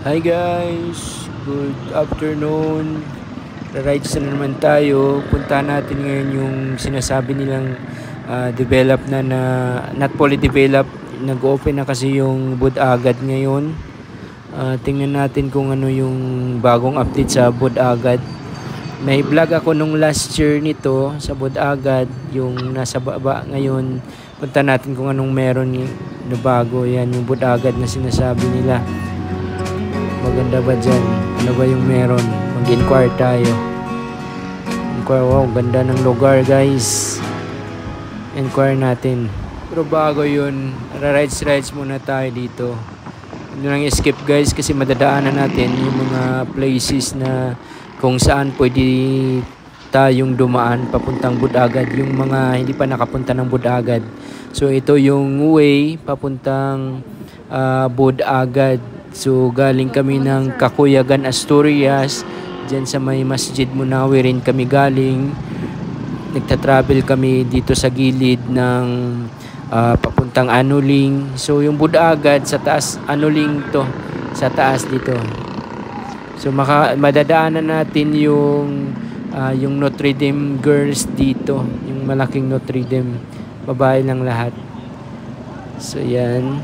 Hi guys! Good afternoon. Rides na naman tayo. Punta natin ngayon yung sinasabi nilang develop na not fully develop. Nag-open na kasi yung Budagad ngayon. Tingnan natin kung ano yung bagong update sa Budagad. May vlog ako nung last year nito sa Budagad, yung nasa baba ngayon. Punta natin kung anong meron na bago. Yan yung Budagad na sinasabi nila. Maganda ba dyan? Ano ba yung meron? Mag-inquire tayo. Inquire, wow, ganda ng lugar guys. Inquire natin. Pero bago yun, rides muna tayo dito. Hindi lang skip guys kasi madadaanan natin yung mga places na kung saan pwede tayong dumaan papuntang Budagad. Yung mga hindi pa nakapunta ng Budagad. So ito yung way papuntang Budagad. So galing kami ng Kakuyagan, Asturias. Diyan sa may Masjid Munawirin kami galing. Nagta-travel kami dito sa gilid ng papuntang Anuling. So yung Budagad sa taas, Anuling to. Sa taas dito. So madadaanan natin yung Notre Dame girls dito. Yung malaking Notre Dame. Babae lang lahat. So yan.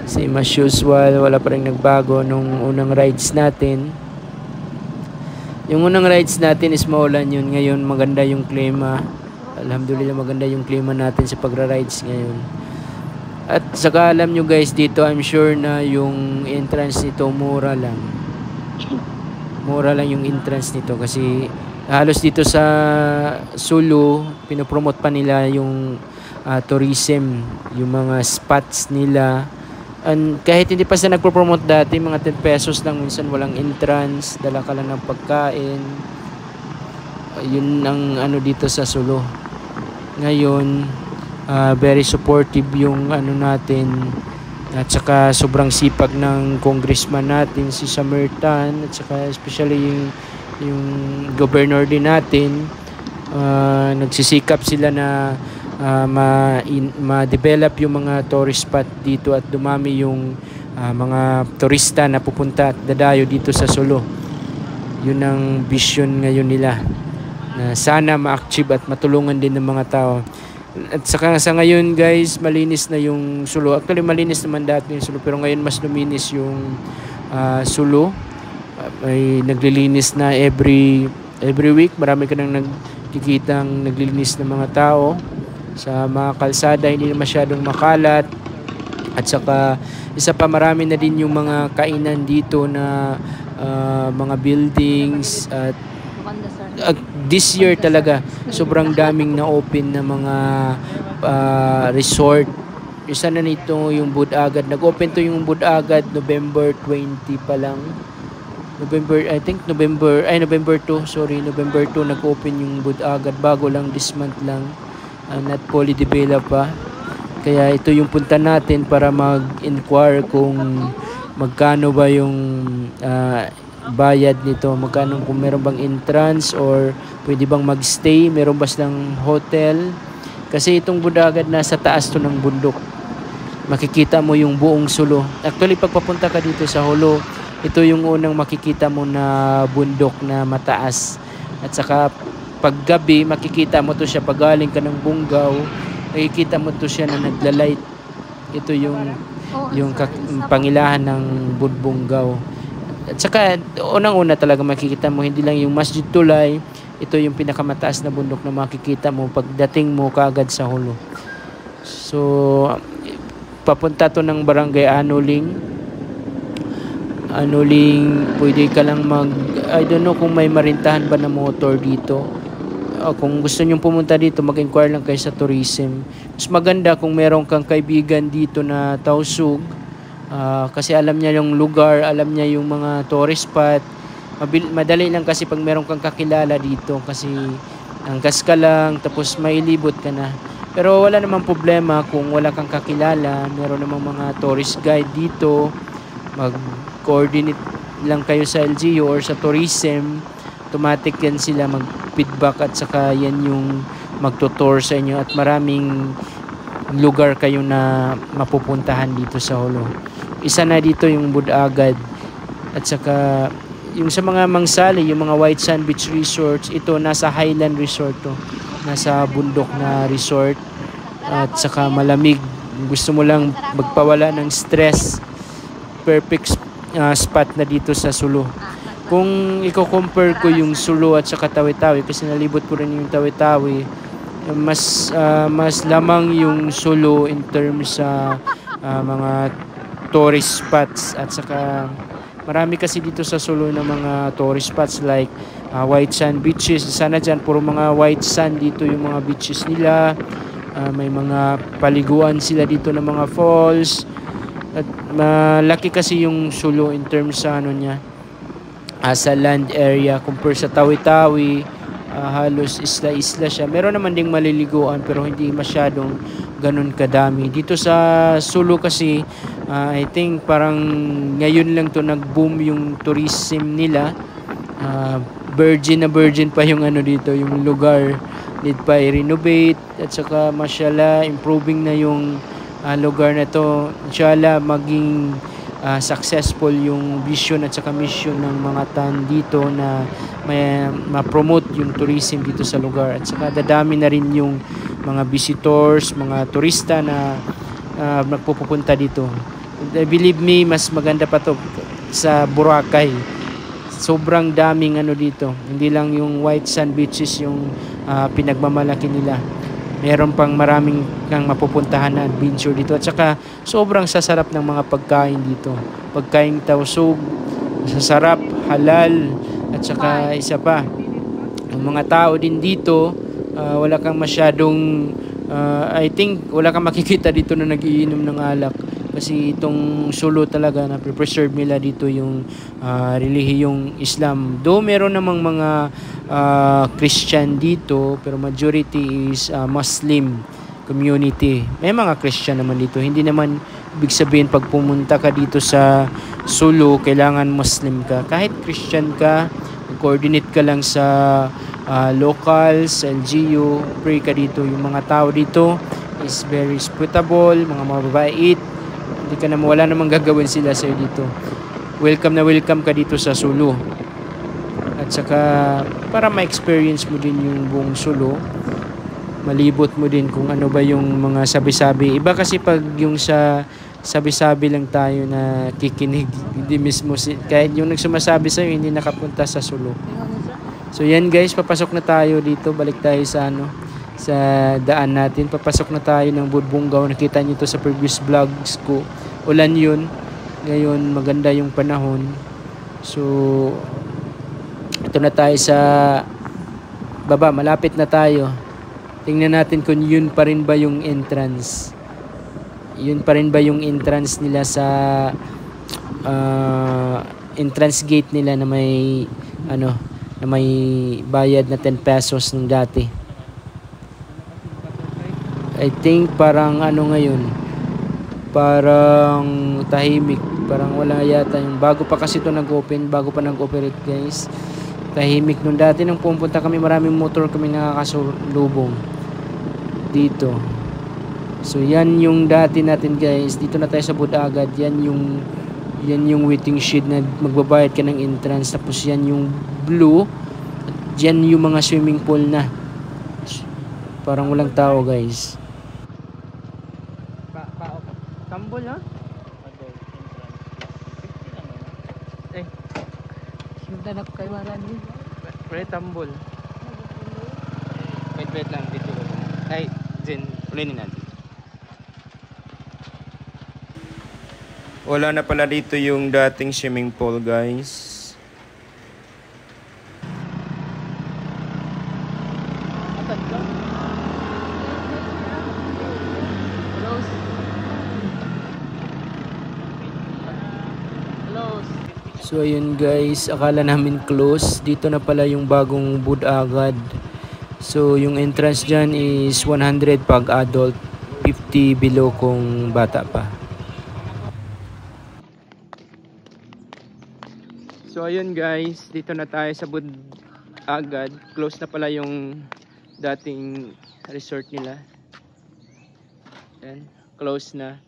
Same as usual, wala pa rin nagbago nung unang rides natin. Yung unang rides natin is maulan yun. Ngayon maganda yung klima. Alhamdulillah maganda yung klima natin sa pagra-rides ngayon. At saka alam nyo guys dito, I'm sure na yung entrance nito mura lang. Mura lang yung entrance nito kasi halos dito sa Sulu, pinopromote pa nila yung tourism, yung mga spots nila. And kahit hindi pa sila nagpo-promote dati, mga 10 pesos lang, minsan walang entrance, dala ka lang ng pagkain. Yun ang ano dito sa Sulu. Ngayon, very supportive yung ano natin. At saka sobrang sipag ng congressman natin, si Samertan. At saka especially yung governor din natin. Nagsisikap sila na ma-develop yung mga tourist spot dito at dumami yung mga turista na pupunta at dadayo dito sa Sulu. Yun ang vision ngayon nila na sana ma-achieve at matulungan din ng mga tao. At saka sa ngayon guys, malinis na yung Sulu. Actually malinis naman dati yung Sulu pero ngayon mas luminis yung Sulu. May naglilinis na every week. Marami ka nang nagkikitang naglilinis ng mga tao sa mga kalsada, hindi na masyadong makalat. At saka isa pa, marami na din yung mga kainan dito na mga buildings. At this year talaga sobrang daming na open na mga resort. Isa na nito yung Budagad. Nag-open to yung Budagad November 20 pa lang. November 2, sorry, November 2 nag-open yung Budagad. Bago lang, this month lang. Not fully developed pa. Kaya ito yung punta natin para mag-inquire kung magkano ba yung bayad nito, magkano, kung meron bang entrance or pwede bang magstay, meron ba silang hotel. Kasi itong Budagad nasa taas to ng bundok. Makikita mo yung buong Sulu. Actually pag papunta ka dito sa Holo, ito yung unang makikita mo na bundok na mataas. At saka paggabi makikita mo to siya, pag galing ka ng Bungaw makikita mo to siya na naglalight. Ito yung pangilahan ng Bungaw. At saka unang-una talaga makikita mo, hindi lang yung Masjid Tulay, ito yung pinakamataas na bundok na makikita mo pagdating mo kaagad sa Holo. So papunta to ng Barangay Anuling, pwede ka lang I don't know kung may marintahan ba na motor dito. Kung gusto nyong pumunta dito, mag-inquire lang kayo sa tourism. Mas maganda kung meron kang kaibigan dito na tausug, kasi alam niya yung lugar, alam niya yung mga tourist spot. Madali lang kasi pag meron kang kakilala dito kasi angkas ka lang tapos mailibot ka na. Pero wala namang problema kung wala kang kakilala, meron namang mga tourist guide dito. Mag-coordinate lang kayo sa LGU or sa tourism, automatic yan sila mag-feedback at saka yan yung magtutour sa inyo at maraming lugar kayo na mapupuntahan dito sa Holo. Isa na dito yung Budagad. At saka yung sa mga Mangsali, yung mga White Sand Beach Resorts, ito nasa Highland Resort to. Nasa bundok na resort at saka malamig. Gusto mo lang magpawala ng stress, perfect spot na dito sa Sulu. Kung i-compare ko yung Sulu at saka Tawi-Tawi, kasi nalibot ko rin yung Tawi-Tawi, mas lamang yung Sulu in terms sa mga tourist spots. At saka marami kasi dito sa Sulu na mga tourist spots like white sand beaches. Sana dyan puro mga white sand dito yung mga beaches nila. May mga paliguan sila dito ng mga falls. At malaki kasi yung Sulu in terms sa ano niya, sa land area compare sa Tawi-Tawi. Halos isla-isla siya. Meron naman ding maliliguan pero hindi masyadong ganun kadami. Dito sa Sulu kasi, I think parang ngayon lang to nag-boom yung tourism nila. Virgin na virgin pa yung ano dito, yung lugar. Need pa i-renovate at saka mashallah improving na yung lugar na to. Inshallah maging successful yung vision at saka mission ng mga tan dito na may ma-promote yung tourism dito sa lugar. At saka dadami na rin yung mga visitors, mga turista na nagpupunta dito. Believe me, mas maganda pa to sa Boracay. Sobrang daming ano dito. Hindi lang yung white sand beaches yung pinagmamalaki nila. Meron pang maraming kang mapupuntahan na adventure dito. At saka sobrang sasarap ng mga pagkain dito. Pagkain tausog, sasarap, halal. At saka isa pa, ang mga tao din dito, wala kang masyadong, I think wala kang makikita dito na nagiinom ng alak. Kasi itong Sulu talaga na preserve nila dito yung relihiyong Islam. Though meron namang mga Christian dito, pero majority is Muslim community. May mga Christian naman dito. Hindi naman ibig sabihin pag pumunta ka dito sa Sulu, kailangan Muslim ka. Kahit Christian ka, coordinate ka lang sa locals, LGU, pray ka dito. Yung mga tao dito is very hospitable, mga mababait. Hindi ka na wala namang gagawin sila sa'yo dito. Welcome na welcome ka dito sa Sulu. At saka para ma-experience mo din yung buong Sulu, malibot mo din kung ano ba yung mga sabi-sabi. Iba kasi pag yung sa sabi-sabi lang tayo na kikinig, hindi mismo kahit yung nagsumasabi sa'yo hindi nakapunta sa Sulu. So yan guys, papasok na tayo dito. Balik tayo sa sa daan natin. Papasok na tayo ng Budbungaw. Nakita nyo to sa previous vlogs ko. Ulan yun. Ngayon maganda yung panahon. So ito na tayo sa baba. Malapit na tayo. Tingnan natin kung yun pa rin ba yung entrance. Yun pa rin ba yung entrance nila sa entrance gate nila na may na may bayad na 10 pesos nung dati. I think parang ngayon, parang tahimik, parang wala yata yung bago pa kasi ito nag-open, bago pa nag-operate guys. Tahimik nung dati nung pumunta kami, maraming motor kami nakakasulubong dito. So yan yung dati natin guys. Dito na tayo sa Budagad. Yan yung waiting shed na magbabayad ka ng entrance. Tapos yan yung blue. At yan yung mga swimming pool na. Parang walang tao guys. Tambol ha? Eh. Danap kay wala ni. Pre tambol. Wait lang dito. Ay, Jen, ulinin natin. Wala na pala dito yung dating swimming pool, guys. So ayun guys, akala namin close. Dito na pala yung bagong Budagad. So yung entrance dyan is 100 pag adult, 50 below kung bata pa. So ayun guys, dito na tayo sa Budagad. Close na pala yung dating resort nila. Yan, close na.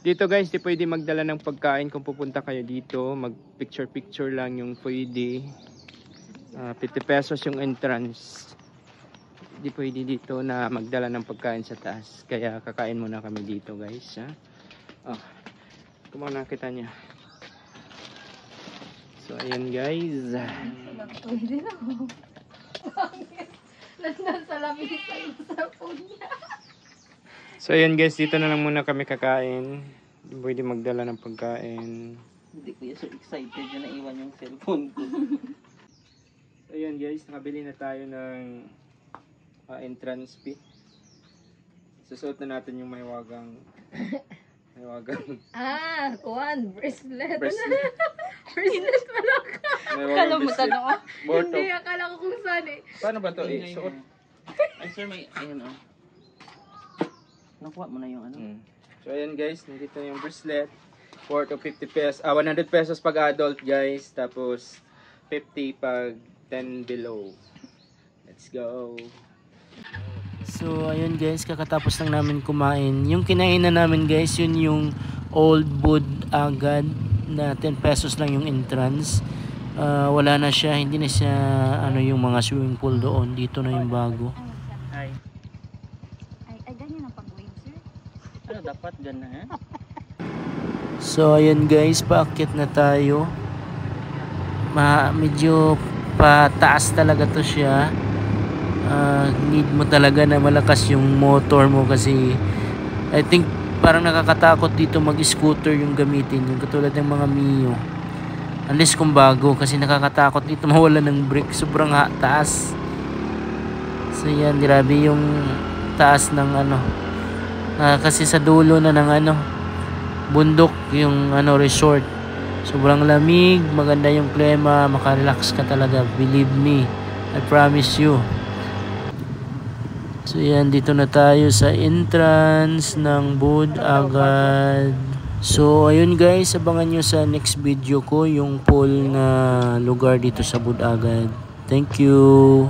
Dito guys, di pwede magdala ng pagkain kung pupunta kayo dito. Mag picture lang yung pwede. 50 pesos yung entrance. Di pwede dito na magdala ng pagkain sa taas. Kaya kakain muna kami dito guys. Ha? Oh, kung nakita niya. So ayan guys. Pwede na. Nandan sa lamisa yung cellphone niya. So ayan guys, dito na lang muna kami kakain. Di pwede magdala ng pagkain. Hindi ko so excited na naiwan yung cellphone ko. So ayan guys, nakabili na tayo ng entrance fee. Susuot na natin yung mahiwagang Kuan, bracelet. bracelet. Bracelet pala ka. Akala mo tanong ako. Borto. Hindi, akala ko kung saan eh. Paano ba to suot? Ay sir, may ayun oh. Nakuha mo na yung ano? So ayan guys, nandito na yung bracelet. Worth of 50 pesos. 100 pesos pag adult guys. Tapos 50 pag 10 below. Let's go. So ayun guys, kakatapos lang namin kumain. Yung kinainan namin guys, yun yung Old Bud Agad na 10 pesos lang yung entrance. Wala na siya, hindi na siya yung mga swimming pool doon. Dito na yung bago. Ay. Ay, ganyan ang pag-wave, sir. Ano dapat ganun ha? So ayun guys, paakyat na tayo. Medyo pataas talaga to siya. Need mo talaga na malakas yung motor mo kasi I think parang nakakatakot dito mag-scooter yung gamitin, yung katulad ng mga Mio. Unless kung bago, kasi nakakatakot dito mawala ng brake, sobrang taas. So yan, grabe yung taas ng kasi sa dulo na ng bundok yung resort. Sobrang lamig, maganda yung klima, makarelax ka talaga, believe me, I promise you. So yan, dito na tayo sa entrance ng Bud Agad. So ayun guys, abangan nyo sa next video ko yung pool na lugar dito sa Bud Agad. Thank you.